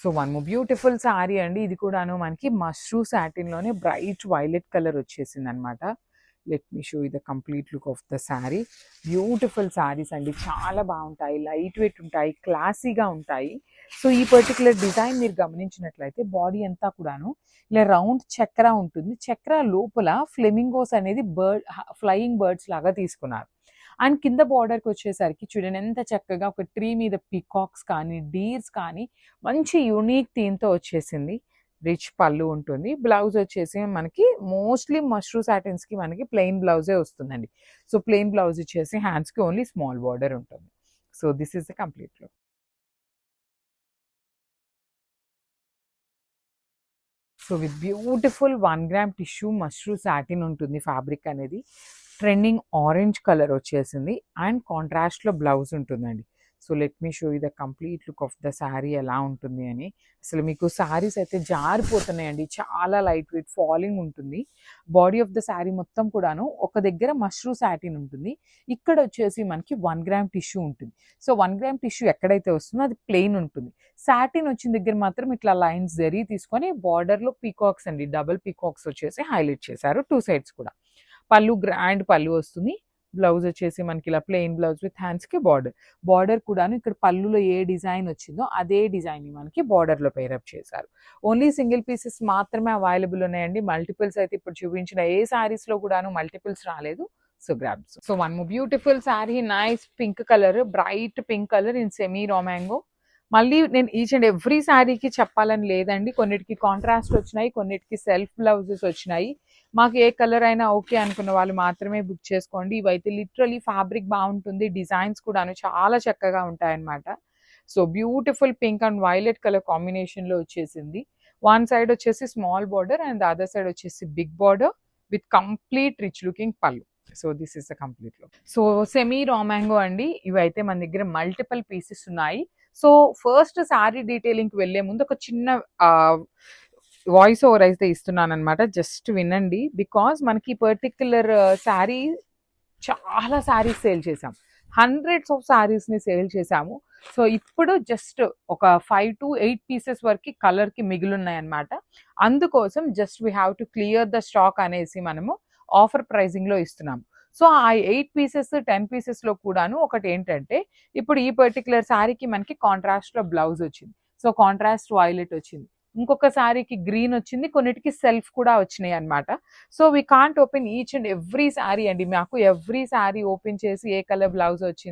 So one more beautiful sari అండి. ఇది కూడాను మనకి మష్రూ సాటిన్‌లోనే బ్రైట్ వైలెట్ కలర్ వచ్చేసిందనమాట. Let me show you the complete look of the sari. Beautiful saris అండి. చాలా బావుంటాయి. లైట్ వెయిట్ ఉంటాయి. క్లాసీగా ఉంటాయి. సో ఈ పర్టిక్యులర్ డిజైన్ మీరు గమనించినట్లయితే బాడీ అంతా కూడాను ఇలా రౌండ్ చక్ర ఉంటుంది. చక్ర లోపల ఫ్లెమింగోస్ అనేది ఫ్లయింగ్ బర్డ్స్ లాగా తీసుకున్నారు. అండ్ కింద బార్డర్‌కి వచ్చేసరికి చూడండి ఎంత చక్కగా ఒక ట్రీ మీద పీకాక్స్ కానీ, డీర్స్ కానీ మంచి యూనిక్ థీమ్‌తో వచ్చేసింది. రిచ్ పళ్ళు ఉంటుంది. బ్లౌజ్ వచ్చేసి మనకి మోస్ట్‌లీ మష్రూ సాటిన్స్‌కి మనకి ప్లెయిన్ బ్లౌజే వస్తుందండి. సో ప్లెయిన్ బ్లౌజ్ ఇచ్చేసి హ్యాండ్స్‌కి ఓన్లీ స్మాల్ బార్డర్ ఉంటుంది. So this is the complete look. So with beautiful 1 gram tissue mashru satin ఉంటుంది ఫ్యాబ్రిక్ అనేది. ట్రెండింగ్ ఆరెంజ్ కలర్ వచ్చేసింది అండ్ కాంట్రాస్ట్‌లో బ్లౌజ్ ఉంటుందండి. So let me show you the complete look of the sari ఎలా ఉంటుంది అని. అసలు మీకు శారీస్ అయితే జారిపోతున్నాయండి. చాలా లైట్ వెయిట్ ఫాలింగ్ ఉంటుంది. బాడీ ఆఫ్ ద శారీ మొత్తం కూడాను ఒక దగ్గర మష్రూ సాటిన్ ఉంటుంది. ఇక్కడ వచ్చేసి మనకి 1 గ్రామ్ టిష్యూ ఉంటుంది. సో 1 గ్రామ్ టిష్యూ ఎక్కడైతే వస్తుందో అది ప్లెయిన్ ఉంటుంది. సాటిన్ వచ్చిన దగ్గర మాత్రం ఇట్లా లైన్స్ జరీ తీసుకొని బార్డర్‌లో పీకాక్స్ అండి. డబుల్ పీకాక్స్ వచ్చేసి హైలైట్ చేశారు 2 సైడ్స్ కూడా. పళ్ళు గ్రాండ్ పళ్ళు వస్తుంది. బ్లౌజ్ వచ్చేసి మనకి ఇలా ప్లెయిన్ బ్లౌజ్ విత్ హ్యాండ్స్‌కి బార్డర్. బార్డర్ కూడాను ఇక్కడ పళ్ళులో ఏ డిజైన్ వచ్చిందో అదే డిజైన్‌ని మనకి బార్డర్‌లో పెయిరప్ చేశారు. ఓన్లీ సింగిల్ పీసెస్ మాత్రమే అవైలబుల్ ఉన్నాయండి. మల్టిపుల్స్ అయితే ఇప్పుడు చూపించిన ఏ శారీస్‌లో కూడాను మల్టిపుల్స్ రాలేదు. So grabs. So one more beautiful sari nice pink colour, bright pink colour in semi raw mango. మళ్ళీ నేను ఈచ్ అండ్ ఎవ్రీ శారీకి చెప్పాలని లేదండి. కొన్నిటికి కాంట్రాస్ట్ వచ్చినాయి, కొన్నిటికి సెల్ఫ్ బ్లౌజెస్ వచ్చినాయి. మాకు ఏ కలర్ అయినా ఓకే అనుకున్న వాళ్ళు మాత్రమే బుక్ చేసుకోండి. ఇవైతే లిటరలీ ఫ్యాబ్రిక్ బాగుంటుంది. డిజైన్స్ కూడాను చాలా చక్కగా ఉంటాయన్నమాట. So beautiful pink and violet colour కాంబినేషన్లో వచ్చేసింది. వన్ సైడ్ వచ్చేసి small border and the other side వచ్చేసి big border with complete rich looking pallu. So this is the complete look. So semi raw mango అండి. ఇవైతే మన దగ్గర మల్టిపుల్ పీసెస్ ఉన్నాయి. So first sari డీటెయిలింగ్కి వెళ్ళే ముందు ఒక చిన్న వాయిస్ ఓవర్ అయితే ఇస్తున్నాను అనమాట. జస్ట్ వినండి. బికాజ్ మనకి పర్టిక్యులర్ శారీ చాలా శారీస్ సేల్ చేసాం. హండ్రెడ్స్ ఆఫ్ శారీస్ని సేల్ చేసాము. సో ఇప్పుడు జస్ట్ ఒక 5 to 8 పీసెస్ వరకు కలర్కి మిగిలిన్నాయి అనమాట. అందుకోసం just we have to clear the stock అనేసి మనము ఆఫర్ ప్రైజింగ్లో ఇస్తున్నాము. సో ఆ 8 పీసెస్ 10 పీసెస్లో కూడాను ఒకటి ఏంటంటే ఇప్పుడు ఈ పర్టిక్యులర్ శారీకి మనకి కాంట్రాస్ట్లో బ్లౌజ్ వచ్చింది. సో కాంట్రాస్ట్ వైలెట్ వచ్చింది. ఇంకొక శారీకి గ్రీన్ వచ్చింది. కొన్నిటికి సెల్ఫ్ కూడా వచ్చినాయి అనమాట. So we can't open each and every sari అండి. మాకు ఎవ్రీ శారీ ఓపెన్ చేసి ఏ కలర్ బ్లౌజ్ వచ్చింది